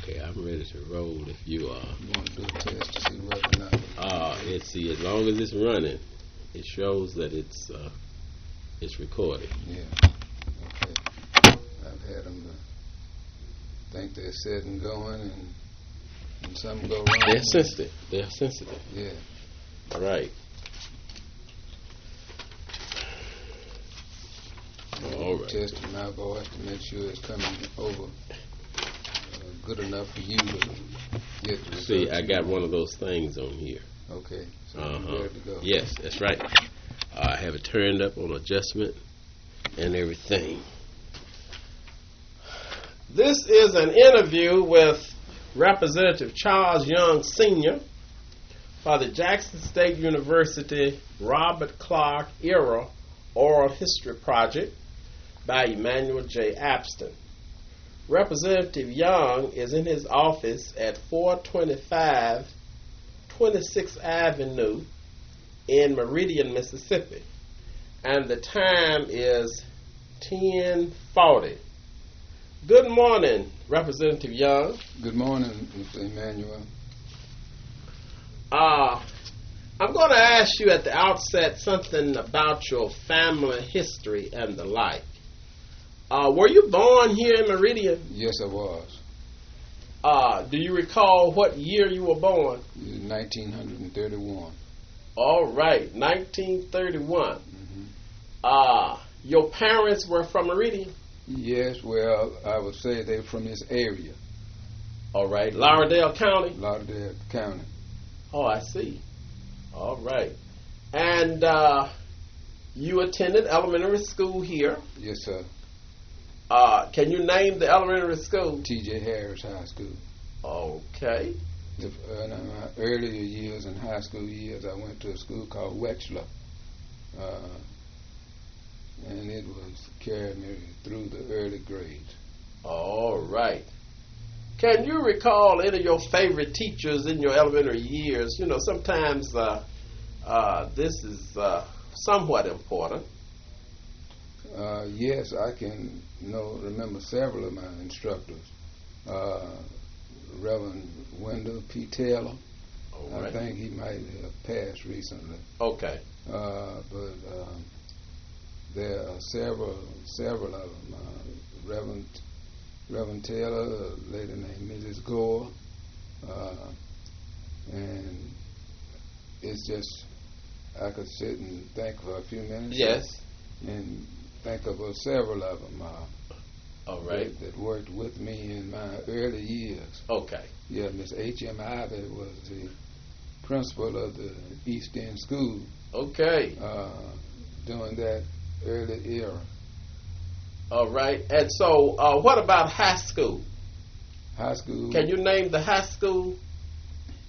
Okay, I'm ready to roll if you are. You want to do a test to see whether or not. See, as long as it's running, it shows that it's recorded. Yeah. Okay. I've had them think they're set and going, and some go wrong. They're sensitive. They're sensitive. Yeah. All right. All right. Testing my voice to make sure it's coming over good enough for you to get the results. See, I got one of those things on here. Okay, so you're ready to go. Yes, that's right. I have it turned up on adjustment and everything. This is an interview with Representative Charles Young Sr. for the Jackson State University Robert Clark Era Oral History Project by Emanuel J. Abston. Representative Young is in his office at 425 26th Avenue in Meridian, Mississippi, and the time is 10:40. Good morning, Representative Young. Good morning, Mr. Emanuel. I'm going to ask you at the outset something about your family history and the like. Were you born here in Meridian? Yes, I was. Do you recall what year you were born? 1931. All right, 1931. Your parents were from Meridian? Yes, well, I would say they're from this area. All right, Lauderdale County? Lauderdale County. Oh, I see. All right. And you attended elementary school here? Yes, sir. Can you name the elementary school? T.J. Harris High School. Okay. In my earlier years, in high school years, I went to a school called Wexler. And it was carried me through the early grades. All right. Can you recall any of your favorite teachers in your elementary years? You know, sometimes this is somewhat important. Yes, I can remember several of my instructors. Reverend Wendell P. Taylor. Right. I think he might have passed recently. Okay. But there are several of them. Reverend Taylor, a lady named Mrs. Gore, and it's just I could sit and think for a few minutes. Yes. And think of several of them. All right. That worked with me in my early years. Okay. Yeah, Miss H.M. Ivy was the principal of the East End School. Okay. During that early era. All right. And so, what about high school? High school. Can you name the high school?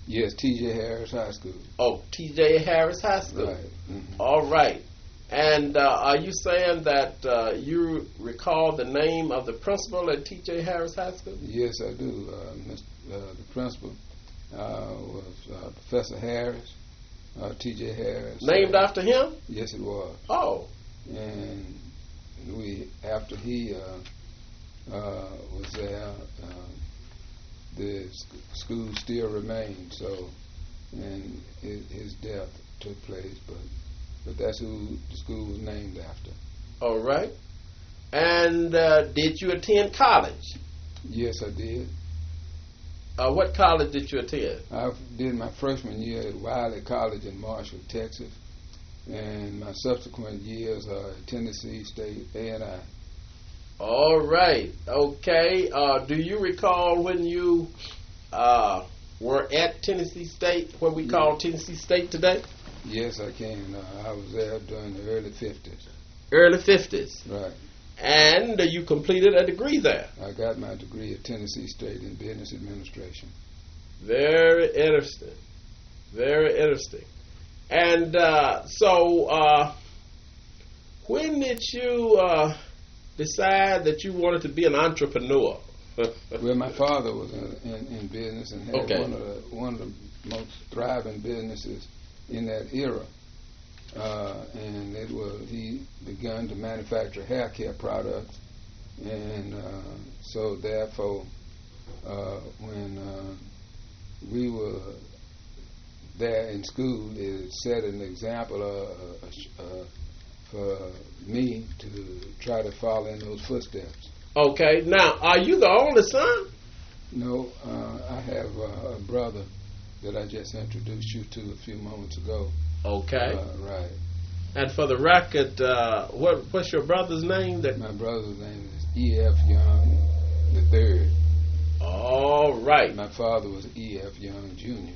Yes, T.J. Harris High School. Oh, T.J. Harris High School. Right. Mm-hmm. All right. And are you saying that you recall the name of the principal at T.J. Harris High School? Yes, I do. The principal was Professor Harris, T.J. Harris. Named after him? Yes, it was. Oh. And after he was there, the school still remained. So, and his death took place, but that's who the school was named after. All right. And did you attend college? Yes, I did. What college did you attend? I did my freshman year at Wiley College in Marshall, Texas, and my subsequent years are at Tennessee State A&I. All right. Okay. Do you recall when you were at Tennessee State, what we call Tennessee State today? Yes, I can. I was there during the early 50s. Early 50s. Right. And you completed a degree there. I got my degree at Tennessee State in Business Administration. Very interesting. Very interesting. And so when did you decide that you wanted to be an entrepreneur? Well, my father was in business and had one of the most thriving businesses in that era. And he began to manufacture hair care products, and so therefore when we were there in school, it set an example for me to try to follow in those footsteps. Okay. Now, are you the only son? No, I have a brother that I just introduced you to a few moments ago. Okay. Right. And for the record, what's your brother's name? My brother's name is E.F. Young III. All right. My father was E.F. Young Jr.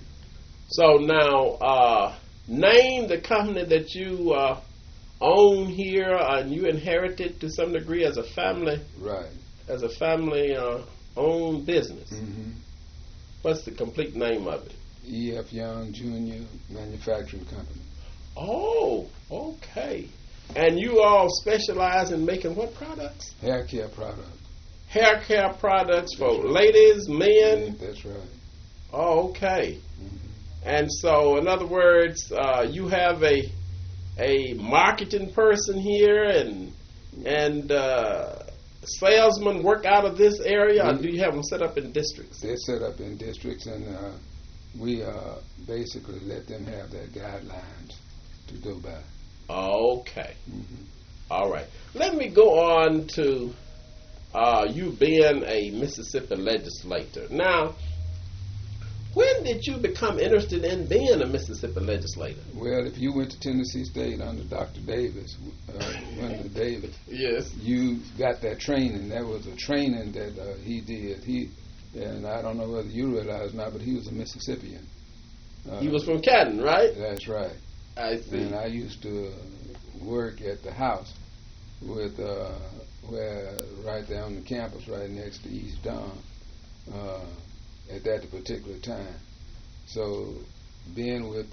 So now, name the company that you own here and you inherited to some degree as a family. Right. As a family owned business. Mm-hmm. What's the complete name of it? E.F. Young Jr. Manufacturing Company. Oh, okay. And you all specialize in making what products? Hair care products. Hair care products for right. ladies, men? That's right. Oh, okay. Mm-hmm. And so, in other words, you have a marketing person here and salesmen work out of this area, or do you have them set up in districts? They're set up in districts, and we basically let them have their guidelines to go by. Okay. Mm-hmm. All right. Let me go on to you being a Mississippi legislator. Now, when did you become interested in being a Mississippi legislator? Well, if you went to Tennessee State under Dr. Davis, Wendell Davis, yes, you got that training. That was a training that he did. And I don't know whether you realize or not, but he was a Mississippian. He was from Canton, right? That's right. I see. And I used to work at the house with where right there on the campus, right next to East Don, at that particular time. So being with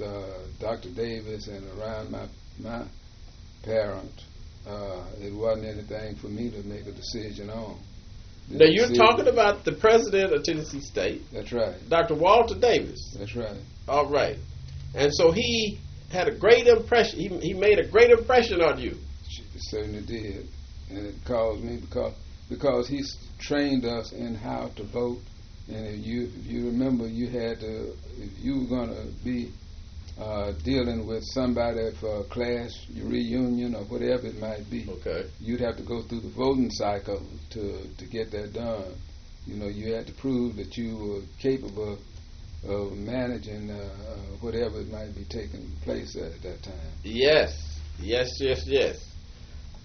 Dr. Davis and around my parents, it wasn't anything for me to make a decision on. Now you're talking about the president of Tennessee State. That's right. Dr. Walter Davis. That's right. All right. And so he had a great impression. He made a great impression on you. It certainly did. And it caused me because he trained us in how to vote. And if you remember, you had to, if you were going to be dealing with somebody for a class reunion or whatever it might be, okay, you'd have to go through the voting cycle to get that done. You know, you had to prove that you were capable of managing whatever it might be taking place at that time. Yes.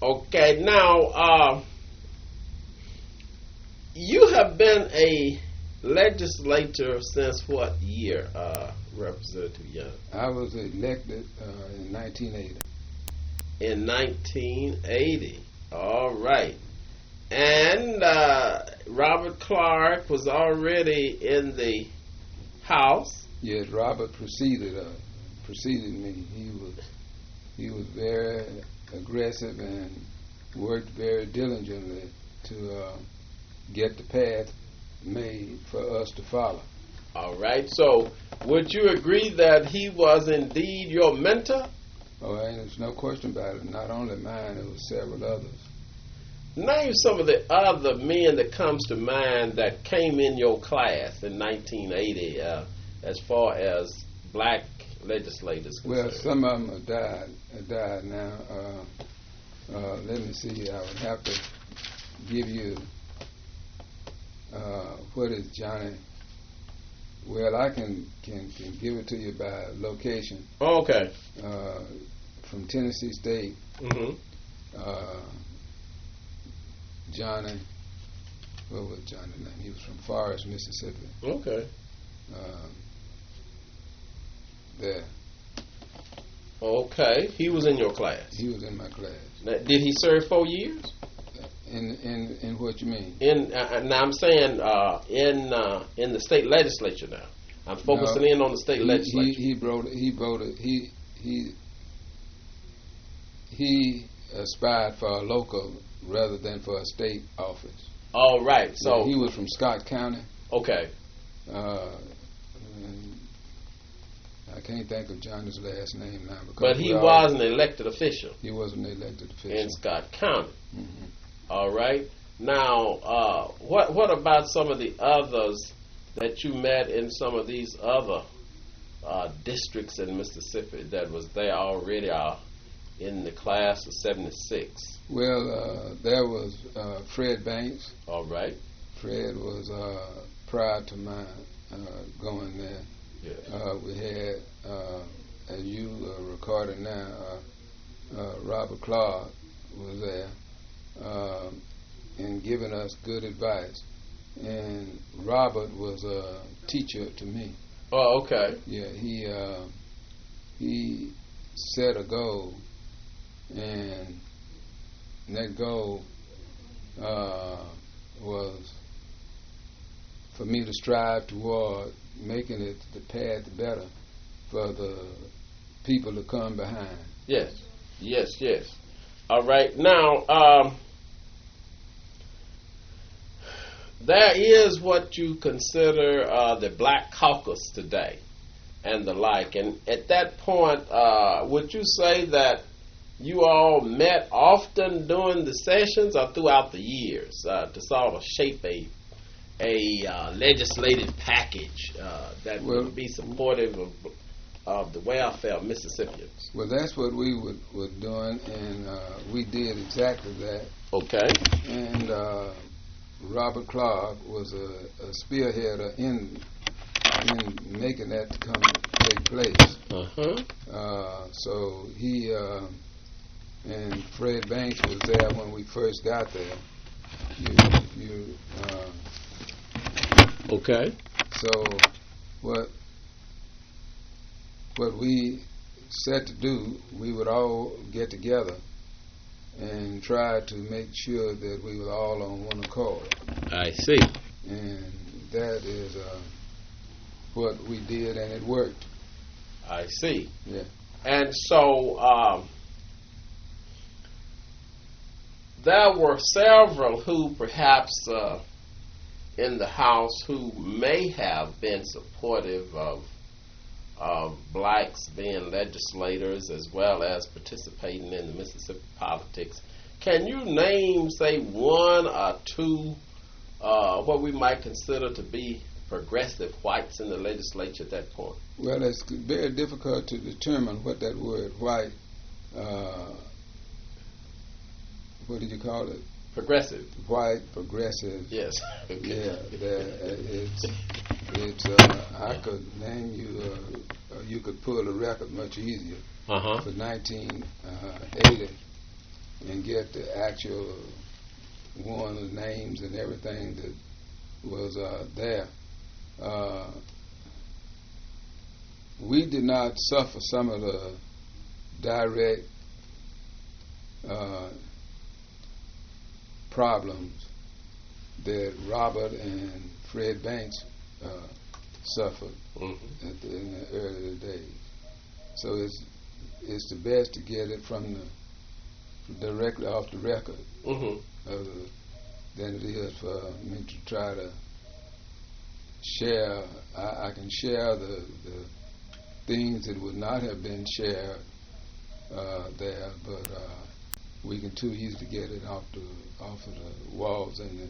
Okay, now you have been a legislator since what year, Representative Young? I was elected in 1980. In 1980. All right. And Robert Clark was already in the House. Yes, Robert preceded me. He was very aggressive and worked very diligently to get the path made for us to follow. All right. So, would you agree that he was indeed your mentor? Oh, and there's no question about it. Not only mine, there was several others. Name some of the other men that comes to mind that came in your class in 1980, as far as black legislators concerned. Well, some of them have died now. Let me see. I would have to give you what is Johnny. Well, I can give it to you by location. Oh, okay. From Tennessee State, Johnny. What was Johnny's name? He was from Forest, Mississippi. Okay. There. Okay. He was in your class. He was in my class. Now, did he serve 4 years? In what you mean? Now I'm saying in the state legislature. Now I'm focusing in on the state legislature. He aspired for a local rather than for a state office. All right. So yeah, he was from Scott County. Okay. I can't think of Johnny's last name now. But he was an elected official. He was an elected official in Scott County. Mm-hmm. All right. Now, what about some of the others that you met in some of these other districts in Mississippi that was there already in the class of '76? Well, there was Fred Banks. All right. Fred was prior to my going there. Yes. We had, as you recorded now, Robert Clark was there and giving us good advice. And Robert was a teacher to me. Oh, okay. Yeah, he set a goal, and that goal was for me to strive toward making it the path better for the people to come behind. Yes, yes, yes. All right. Now, there is what you consider the Black Caucus today and the like. And at that point, would you say that you all met often during the sessions or throughout the years to sort of shape a legislative package that would be supportive of the welfare of Mississippians? Well, that's what we were doing, and we did exactly that. Okay. And Robert Clark was a spearheader in making that take place. So he and Fred Banks was there when we first got there. Okay. So what we set to do, we would all get together and try to make sure that we were all on one accord. I see. And that is what we did, and it worked. I see. Yeah. And so there were several who perhaps in the House who may have been supportive of blacks being legislators as well as participating in the Mississippi politics. Can you name, say, one or two what we might consider to be progressive whites in the legislature at that point? Well, it's very difficult to determine what that word white, what did you call it? Progressive. White, progressive. Yes. Yeah, it's I could name you, you could pull a record much easier for 1980 and get the actual one's names and everything that was there. We did not suffer some of the direct problems that Robert and Fred Banks suffered in the early days. So it's the best to get it from directly off the record than it is for me to try to share. I can share the things that would not have been shared there, but we can too easily get it off of the walls in the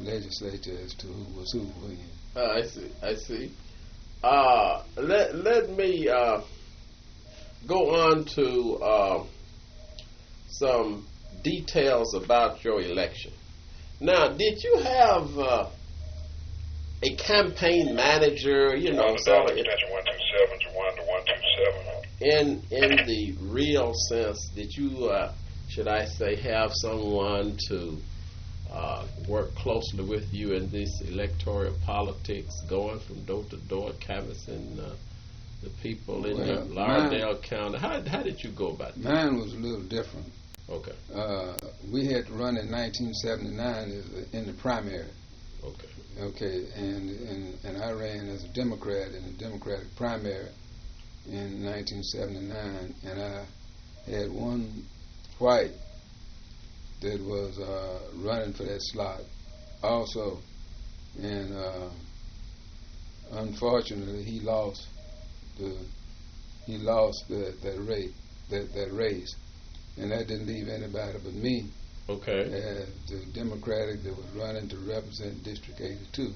legislature as to who was who when. I see. Let me go on to some details about your election. Now, did you have a campaign manager, sort of in the real sense? Did you, should I say, have someone to work closely with you in this electoral politics, going from door to door, canvassing the people in your Lauderdale County? How did you go about that? Mine was a little different. Okay. We had to run in 1979 in the primary. Okay. Okay, and I ran as a Democrat in the Democratic primary in 1979, and I had one white that was running for that slot also, and unfortunately he lost that race, and that didn't leave anybody but me Okay. as the Democratic that was running to represent District 82.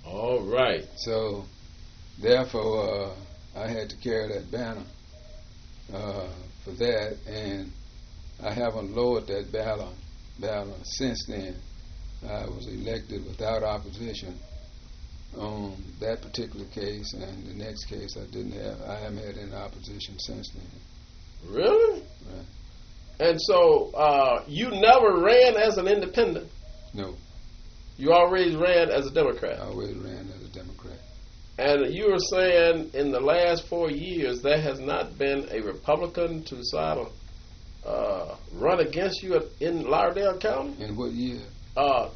All right. So, therefore, I had to carry that banner for that, and I haven't lowered that banner since then. I was elected without opposition on that particular case, and the next case I haven't had any opposition since then. Really? Right. And so you never ran as an independent? No. You always ran as a Democrat? I always ran as a Democrat. And you were saying in the last 4 years there has not been a Republican to sort of run against you in Lauderdale County? In what year?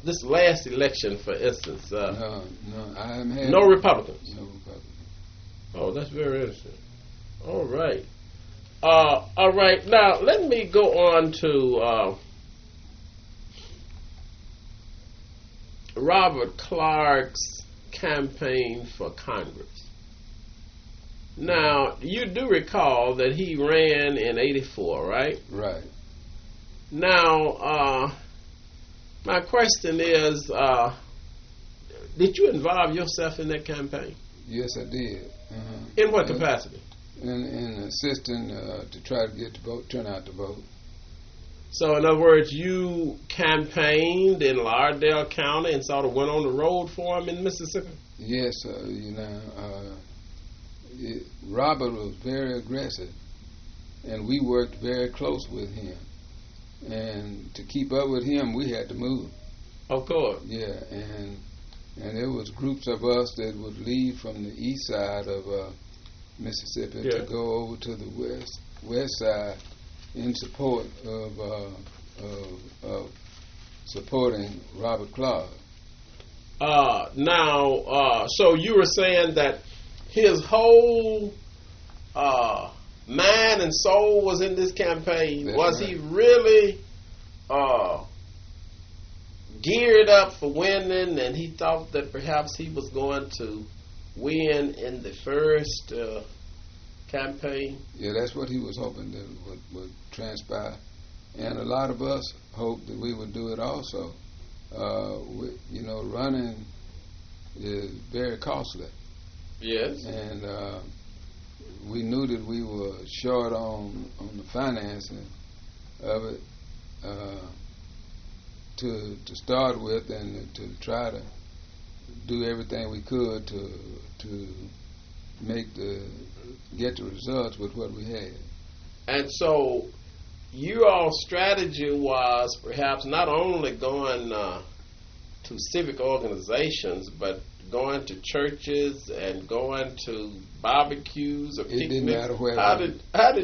This last election, for instance. No, I haven't had no Republicans. No Republicans. Oh, that's very interesting. All right. All right. Now let me go on to Robert Clark's campaign for Congress. Now you do recall that he ran in '84, right? Right. Now, my question is, did you involve yourself in that campaign? Yes, I did. In what capacity? In assisting to try to get the vote, turn out the vote. So, in other words, you campaigned in Lauderdale County and sort of went on the road for him in Mississippi? Yes, Robert was very aggressive, and we worked very close with him. And to keep up with him, we had to move. Of course. Yeah, and there was groups of us that would leave from the east side of Mississippi to go over to the west side in support of supporting Robert Clark. Now, so you were saying that his whole mind and soul was in this campaign. That's was right. he really geared up for winning, and he thought that perhaps he was going to win in the first campaign? Yeah, that's what he was hoping that would transpire. And a lot of us hoped that we would do it also. Running is very costly. Yes. And we knew that we were short on the financing of it to start with, and to try to do everything we could to get the results with what we had. And so your all strategy was perhaps not only going to civic organizations, but going to churches and going to barbecues or picnics. It didn't matter where. How did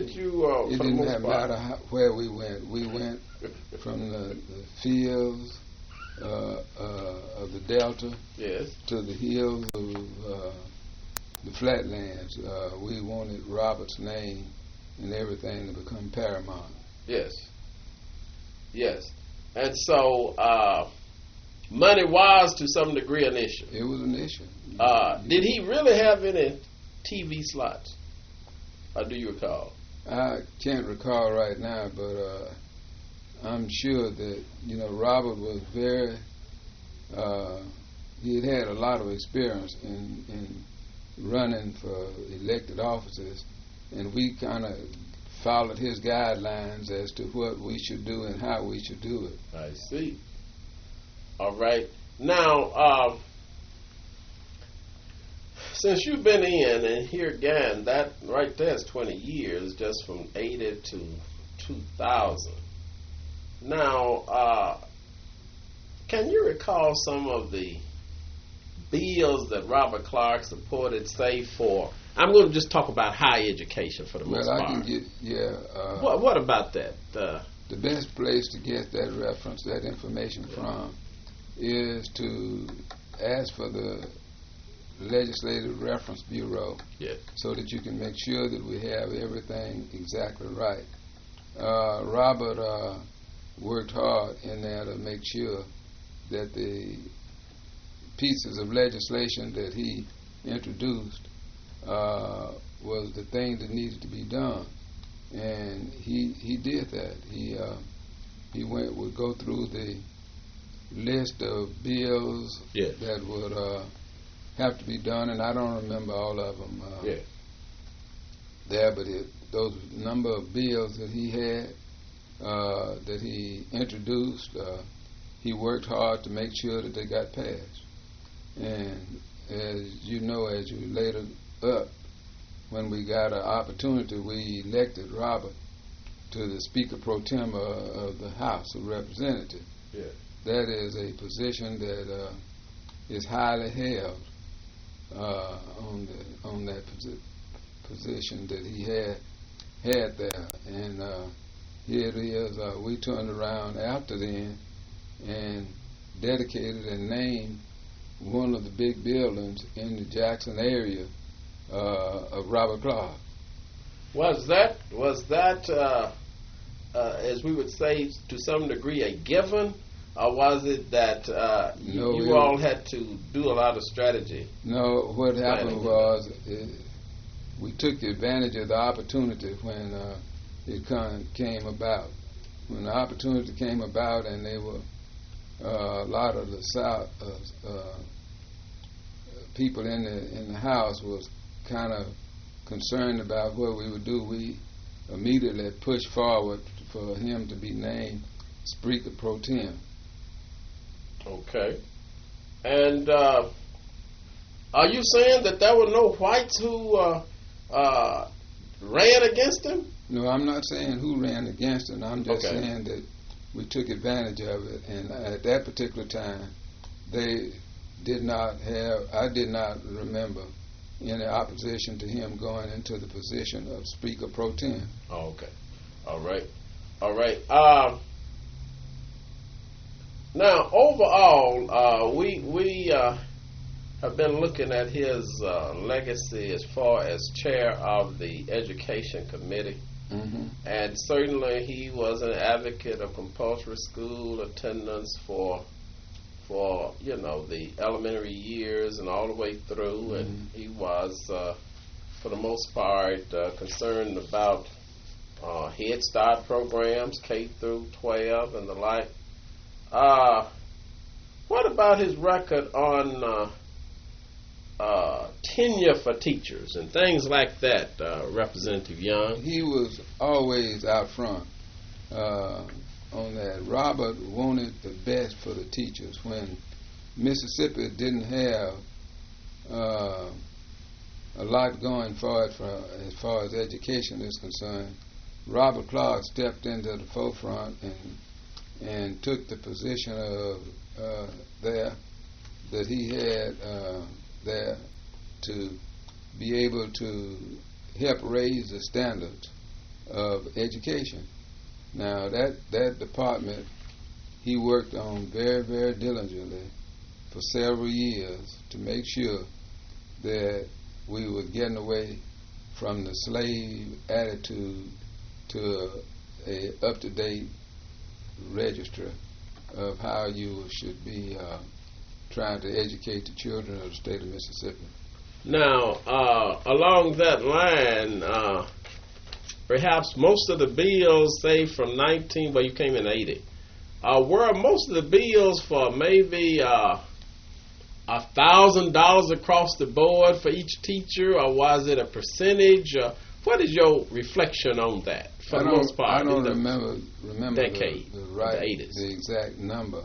you? It didn't matter where we went. We went from the fields of the Delta, yes, to the hills of the flatlands. We wanted Robert's name and everything to become paramount. Yes. Yes. And so money was to some degree an issue. It was an issue. Did he really have any TV slots? Or do you recall? I can't recall right now, but I'm sure that, Robert was very, he had a lot of experience in running for elected offices, and we kind of followed his guidelines as to what we should do and how we should do it. I see. All right. Now, since you've been in, and here again, that right there is 20 years, just from 80 to 2000. Now, can you recall some of the bills that Robert Clark supported, say for, I'm going to just talk about higher education for the most part. Well, I can get, What about that? The best place to get that reference, that information from, is to ask for the Legislative Reference Bureau, yes, so that you can make sure that we have everything exactly right. Robert worked hard in there to make sure that the pieces of legislation that he introduced was the thing that needed to be done, and he did that. would go through the list of bills Yes. that would have to be done, and I don't remember all of them Yes. there, but those number of bills that he had, that he introduced, he worked hard to make sure that they got passed. And as you know, as you later up, when we got an opportunity, we elected Robert to the Speaker Pro Tem of the House of Representatives. Yes. That is a position that is highly held on that position that he had there. And here it is. We turned around after then and dedicated and named one of the big buildings in the Jackson area of Robert Clark. Was that as we would say to some degree a given, or was it that you all had to do a lot of strategy? No, what happened was we took advantage of the opportunity when it came about. When the opportunity came about, and they were a lot of the South people in the House was kind of concerned about what we would do. We immediately pushed forward for him to be named Speaker Pro Tem. Okay. And are you saying that there were no whites who ran against him? No, I'm not saying who ran against him. I'm just saying that we took advantage of it. And at that particular time, they did not have, I did not remember any opposition to him going into the position of Speaker Pro Tem. Oh, okay. All right. All right. Now, overall, we have been looking at his legacy as far as chair of the Education Committee. Mm-hmm. And certainly he was an advocate of compulsory school attendance for the elementary years and all the way through. Mm-hmm. And he was, for the most part, concerned about Head Start programs, K through 12 and the like. What about his record on tenure for teachers and things like that, Representative Young? He was always out front on that. Robert wanted the best for the teachers. When Mississippi didn't have a lot going for it as far as education is concerned, Robert Clark stepped into the forefront and took the position of there that he had there to be able to help raise the standards of education. Now that department he worked on very, very diligently for several years to make sure that we were getting away from the slave attitude to a up-to-date register of how you should be trying to educate the children of the state of Mississippi. Now, along that line, perhaps most of the bills, say from you came in 80, were most of the bills for maybe $1,000 across the board for each teacher, or was it a percentage? What is your reflection on that? For the most part, I don't remember decade, the exact number,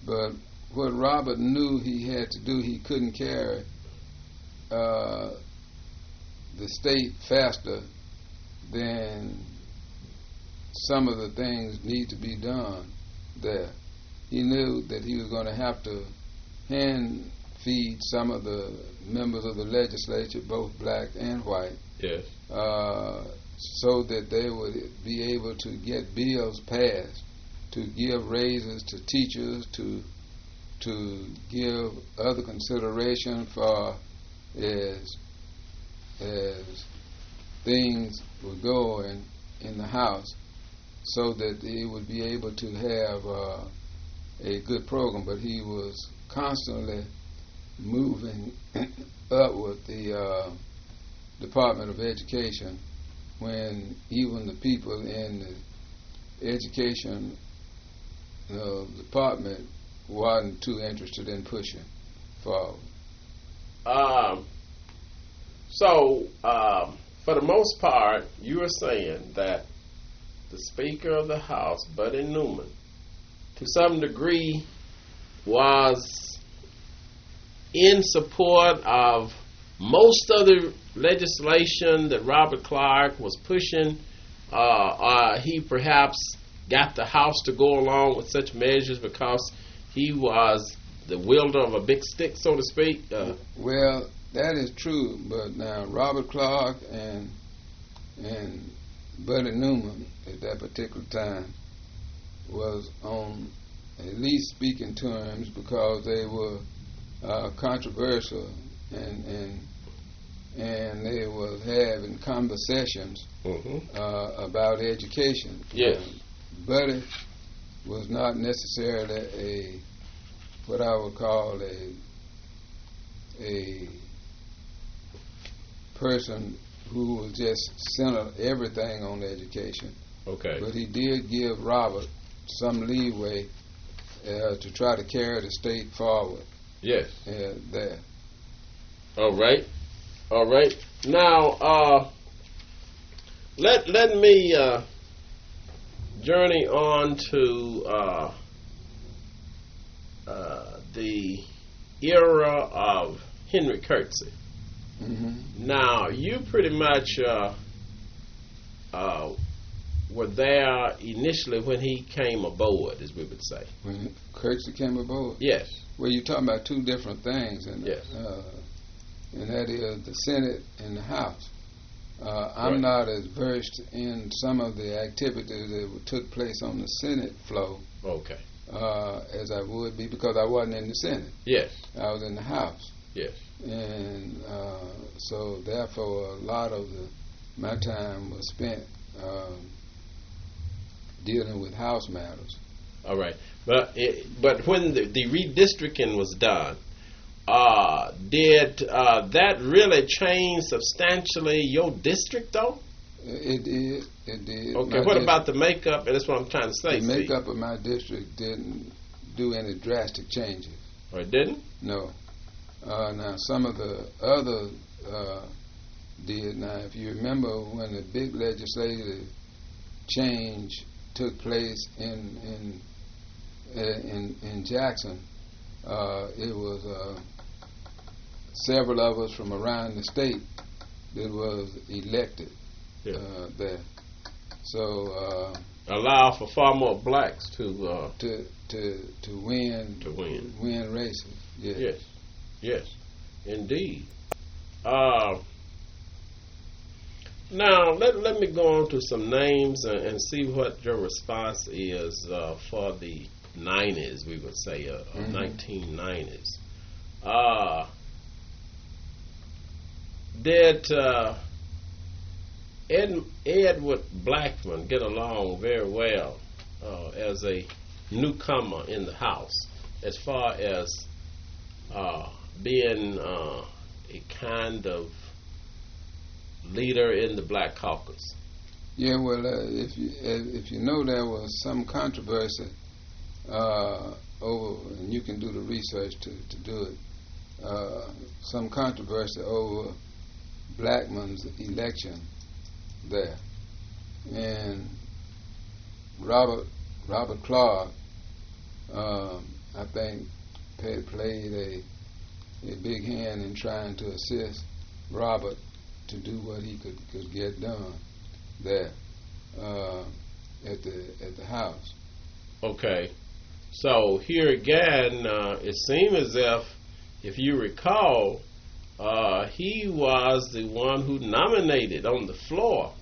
but what Robert knew he had to do, he couldn't carry the state faster than some of the things need to be done there. He knew that he was going to have to hand feed some of the members of the legislature, both black and white, yes, so that they would be able to get bills passed to give raises to teachers, to give other consideration for as things would go in the House, so that they would be able to have a good program. But he was constantly moving up with the Department of Education, when even the people in the education the department wasn't too interested in pushing forward. So, for the most part, you are saying that the Speaker of the House, Buddy Newman, to some degree was in support of most of the legislation that Robert Clark was pushing. He perhaps got the House to go along with such measures because he was the wielder of a big stick, so to speak. Well, that is true, but now Robert Clark and Buddy Newman at that particular time was on at least speaking terms because they were controversial and they were having conversations about education. Yes. Buddy was not necessarily what I would call a person who was just centered everything on education. Okay. But he did give Robert some leeway to try to carry the state forward. Yes. There. All right. Now, let me journey on to the era of Henry Curtsey. Mm-hmm. Now, you pretty much were there initially when he came aboard, as we would say. When Curtsey came aboard? Yes. Well, you're talking about two different things. Yes. And that is the Senate and the House. I'm Right. not as versed in some of the activities that took place on the Senate floor Okay. as I would be because I wasn't in the Senate. Yes. I was in the House. Yes. And so therefore a lot of my time was spent dealing with House matters. All right. But when the redistricting was done, did that really change substantially your district, though? It did. Okay. What about the makeup? And that's what I'm trying to say. The makeup of my district didn't do any drastic changes. Or it didn't? No. Now, some of the other did. Now, if you remember when the big legislative change took place in Jackson, it was several of us from around the state that was elected there. So allow for far more blacks to win races. Yes. Yes. Yes. Indeed. Now let me go on to some names and see what your response is for the 90s, we would say, 1990s. Did Edward Blackman get along very well as a newcomer in the House, as far as being a kind of leader in the Black Caucus? Yeah, well, if you know, there was some controversy over, and you can do the research to do it. Some controversy over Blackman's election there, and Robert Clark, I think, played a big hand in trying to assist Robert to do what he could get done there at the House. Okay, so here again, it seemed as if you recall, he was the one who nominated on the floor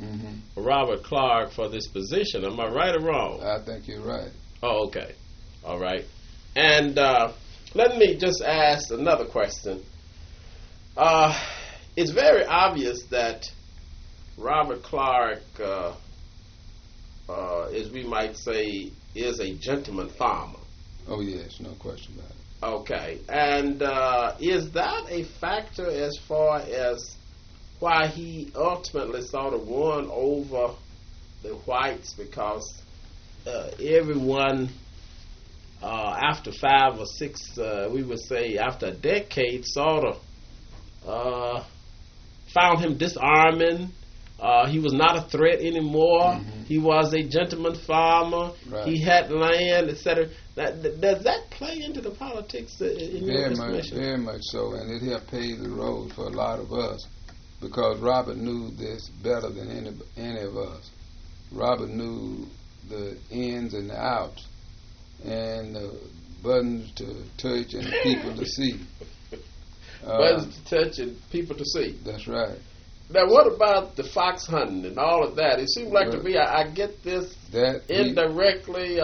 Robert Clark for this position. Am I right or wrong? I think you're right. Oh, okay. All right. And let me just ask another question. It's very obvious that Robert Clark, as we might say, is a gentleman farmer. Oh, yes, no question about it. Okay. And is that a factor as far as why he ultimately sort of won over the whites? Because everyone after 5 or 6, we would say after a decade, sort of found him disarming. He was not a threat anymore. Mm-hmm. He was a gentleman farmer. Right. He had land, etc. Does that play into the politics in your estimation? Very much so, and it helped pave the road for a lot of us, because Robert knew this better than any of us. Robert knew the ins and the outs, and the buttons to touch and the people to see. Buttons to touch and people to see. That's right. Now, what about the fox hunting and all of that? It seems like to me, I get this indirectly.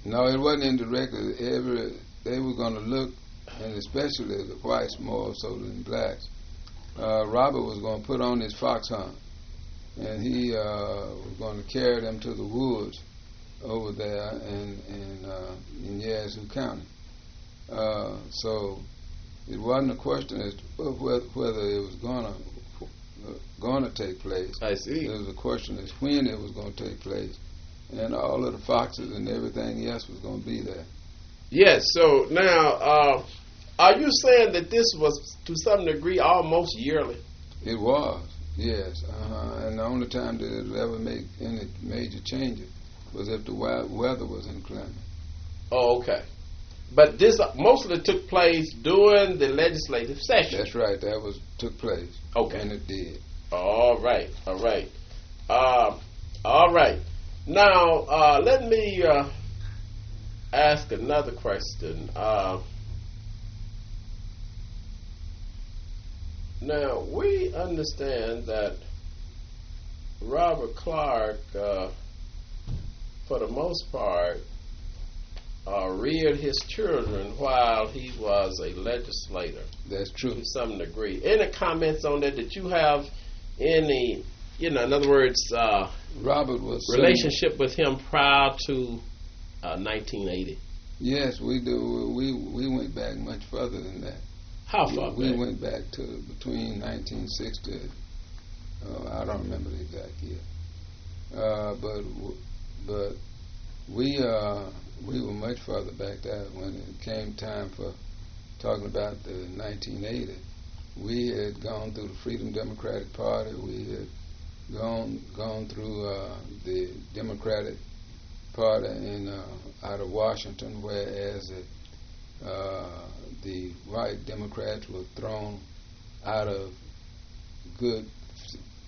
No, it wasn't indirectly. They were going to look, and especially the whites more so than blacks. Robert was going to put on his fox hunt, and he was going to carry them to the woods over there in Yazoo County. So it wasn't a question as to whether it was going to take place. I see. It was a question as when it was going to take place, and all of the foxes and everything else was going to be there. Yes. So now, are you saying that this was to some degree almost yearly? It was. Yes. And the only time that it would ever make any major changes was if the weather was inclement. Oh, okay. But this mostly took place during the legislative session. That's right. That took place. Okay. And it did. All right. All right. All right. Now, let me ask another question. Now, we understand that Robert Clark, for the most part, reared his children while he was a legislator. That's true. To some degree. Any comments on that you have? Any, in other words, Robert was relationship with him prior to 1980? Yes, we do. We went back much further than that. How far we back? Went back to between 1960. I don't remember the exact year. But we were much further back there when it came time for talking about the 1980. We had gone through the Freedom Democratic Party. We had gone through the Democratic Party out of Washington, whereas the white Democrats were thrown out of good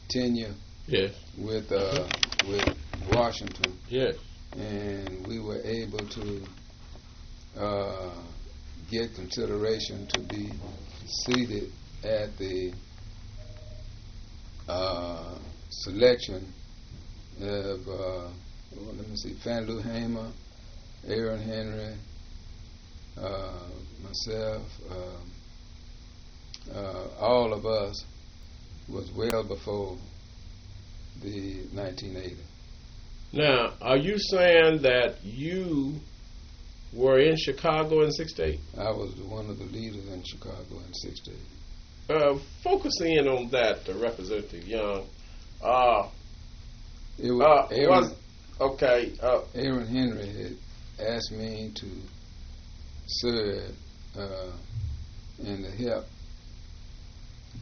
tenure. Yes. With Washington. Yes. And we were able to get consideration to be seated at the selection of, Fannie Hamer, Aaron Henry, myself, all of us was well before the 1980. Now, are you saying that you were in Chicago in '68? I was one of the leaders in Chicago in '68. Focusing on that, Representative Young, Aaron Henry had asked me to serve and to help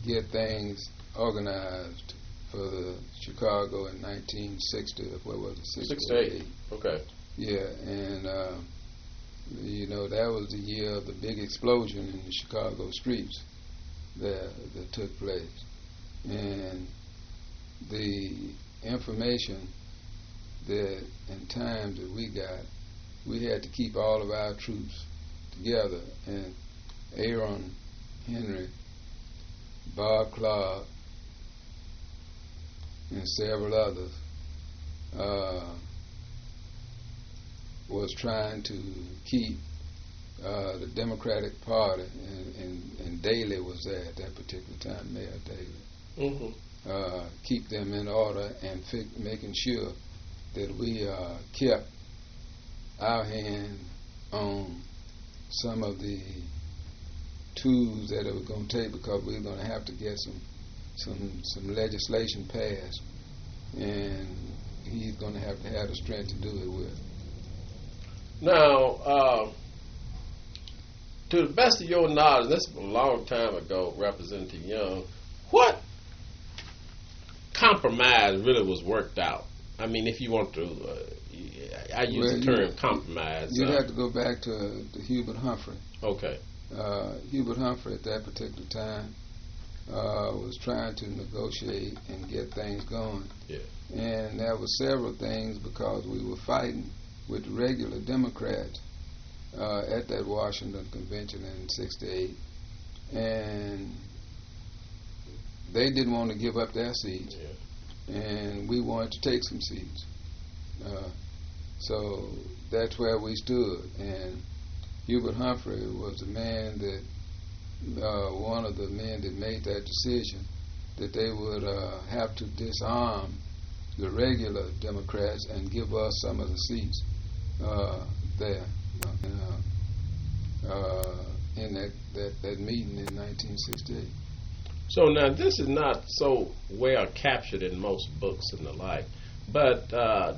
get things organized for the Chicago in 1960. What was it? 68. Okay. Yeah, and that was the year of the big explosion in the Chicago streets that took place, and the information that and times that we got, we had to keep all of our troops together, and Aaron Henry, Bob Clark, and several others was trying to keep the Democratic Party, and Daley was there at that particular time, Mayor Daley, keep them in order and making sure that we kept our hand on some of the tools that it was going to take, because we were going to have to get some legislation passed, and he's going to have the strength to do it with. Now, to the best of your knowledge, this was a long time ago, Representative Young, what compromise really was worked out? I mean, if you want to, I use the term compromise. You'd have to go back to Hubert Humphrey. Okay. Hubert Humphrey at that particular time was trying to negotiate and get things going. Yeah. And there were several things because we were fighting with regular Democrats at that Washington convention in '68, and they didn't want to give up their seats, and we wanted to take some seats. So that's where we stood, and Hubert Humphrey was the man that, one of the men that made that decision, that they would have to disarm the regular Democrats and give us some of the seats there in that meeting in 1968. So now this is not so well captured in most books and the like, but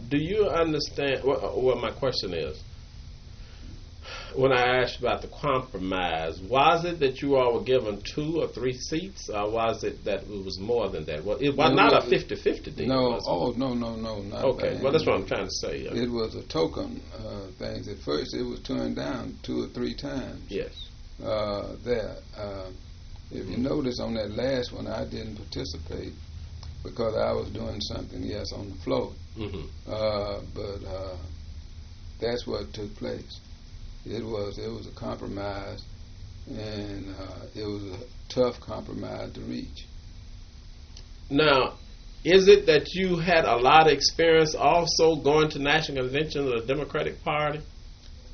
do you understand, well, my question is, when I asked about the compromise, was it that you all were given 2 or 3 seats, or was it that it was more than that? Well, it was not a 50-50 deal. No, no, not okay, well, that's what I'm trying to say. It was a token thing. At first, it was turned down 2 or 3 times. Yes. There. If you notice on that last one, I didn't participate because I was doing something else on the floor. But that's what took place. It was a compromise, and it was a tough compromise to reach. Now, is it that you had a lot of experience also going to national conventions of the Democratic Party?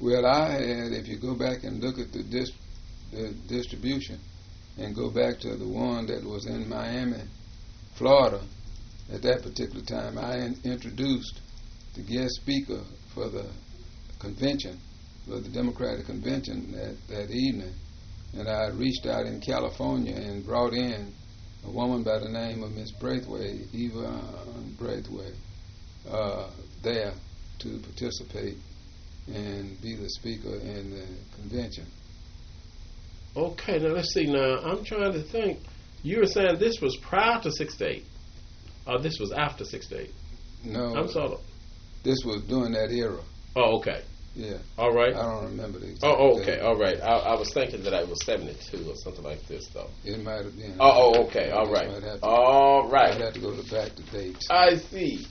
Well, I had, if you go back and look at the distribution and go back to the one that was in Miami, Florida, at that particular time, I introduced the guest speaker for the convention, for the Democratic convention that evening, and I reached out in California and brought in a woman by the name of Miss Braithwaite, Eva Braithwaite, there to participate and be the speaker in the convention. Okay, now let's see. Now I'm trying to think. You were saying this was prior to '68, or this was after '68? No, I'm sorry. This was during that era. Oh, okay. Yeah. All right. I don't remember the exact Oh, okay. date. All right. I was thinking that I was 72 or something like this, though. It might have been. Oh, okay. All right. All right. I'd have to go back to dates. I see.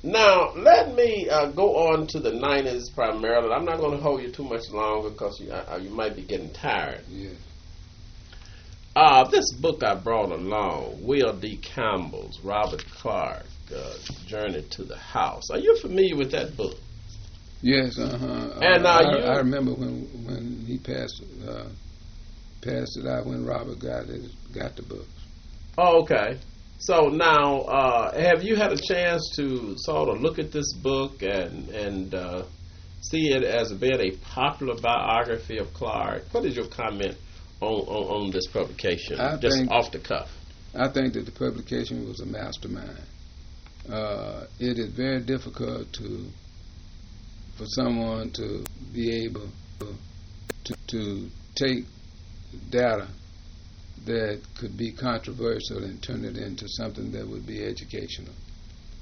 Now, let me go on to the 90s primarily. I'm not going to hold you too much longer because you might be getting tired. Yeah. This book I brought along, Will D. Campbell's Robert Clark, Journey to the House. Are you familiar with that book? Yes, And I remember when he passed it out when Robert got the books. Oh, okay. So now, have you had a chance to sort of look at this book and see it as being a popular biography of Clark? What is your comment on this publication, off the cuff? I think that the publication was a mastermind. It is very difficult for someone to be able to take data that could be controversial and turn it into something that would be educational.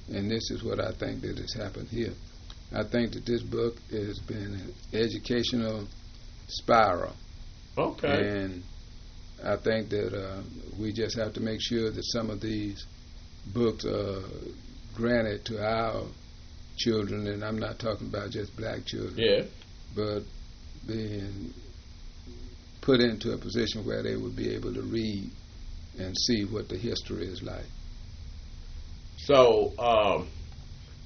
And this is what I think that has happened here. I think that this book has been an educational spiral. Okay. And I think that we just have to make sure that some of these books are granted to our children, and I'm not talking about just black children, yeah, but being put into a position where they would be able to read and see what the history is like. So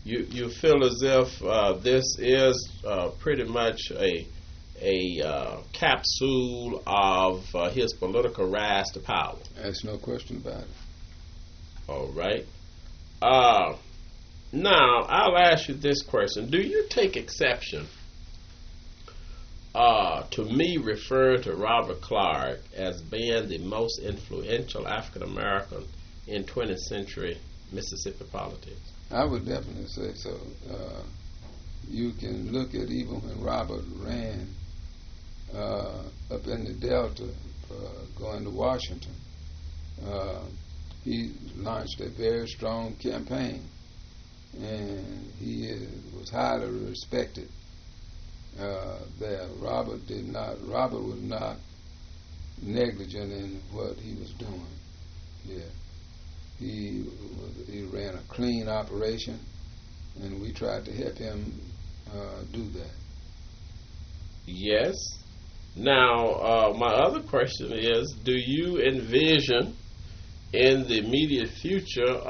you feel as if this is pretty much a capsule of his political rise to power. There's no question about it. All right. Now, I'll ask you this question. Do you take exception to me refer to Robert Clark as being the most influential African American in 20th century Mississippi politics? I would definitely say so. you can look at even when Robert ran up in the Delta going to Washington, he launched a very strong campaign, and he was highly respected there. Robert was not negligent in what he was doing. Yeah, he ran a clean operation, and we tried to help him do that. Yes. Now, my other question is, do you envision in the immediate future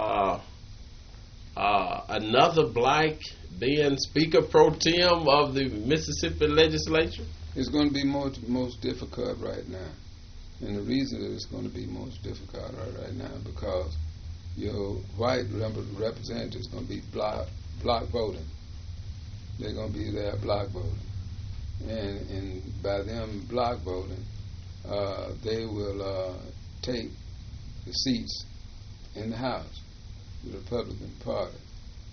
another black being Speaker Pro Tem of the Mississippi Legislature? It's going to be most difficult right now. And the reason that it's going to be most difficult right now because your white representatives are going to be block voting. They're going to be there block voting. And by them block voting, they will take the seats in the House, the Republican Party,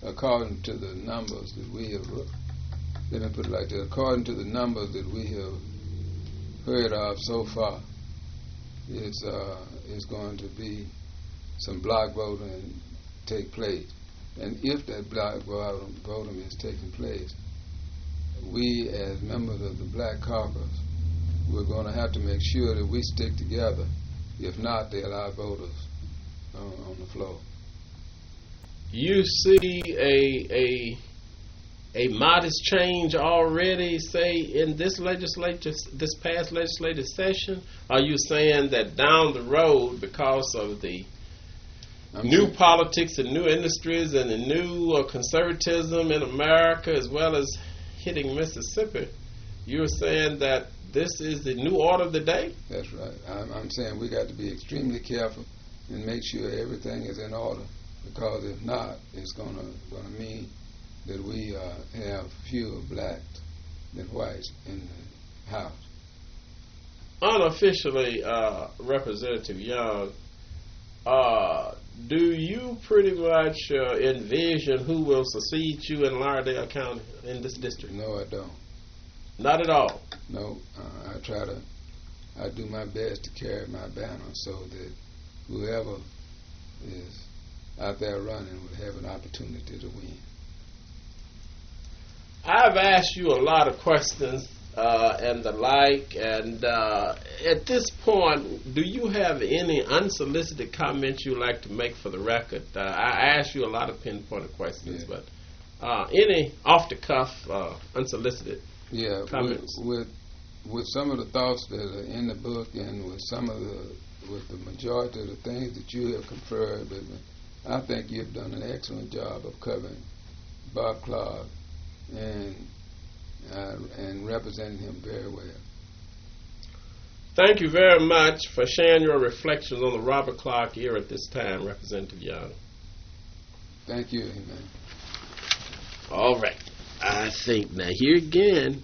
according to the numbers that we have. Let me put it like this: according to the numbers that we have heard of so far, it's going to be some block voting take place. And if that block voting is taking place, we as members of the Black Caucus, we're going to have to make sure that we stick together. If not, they'll outvote us on the floor. You see a modest change already, say, in this past legislative session? Are you saying that down the road, because of the new politics and new industries and the new conservatism in America, as well as hitting Mississippi, you're saying that this is the new order of the day? That's right. I'm saying we got to be extremely careful and make sure everything is in order, because if not, it's going to mean that we have fewer blacks than whites in the House. Unofficially, Representative Young, do you pretty much envision who will succeed you in Lauderdale County in this district? No, I don't. Not at all? No, I do my best to carry my banner so that whoever is out there running would have an opportunity to win. I've asked you a lot of questions and the like, and at this point, do you have any unsolicited comments you'd like to make for the record? I asked you a lot of pinpointed questions, but any off-the-cuff, unsolicited comments? With some of the thoughts that are in the book, and with the majority of the things that you have conferred with me, I think you've done an excellent job of covering Bob Clark and representing him very well. Thank you very much for sharing your reflections on the Robert Clark era at this time, Representative Young. Thank you, Amen. All right. I think now here again,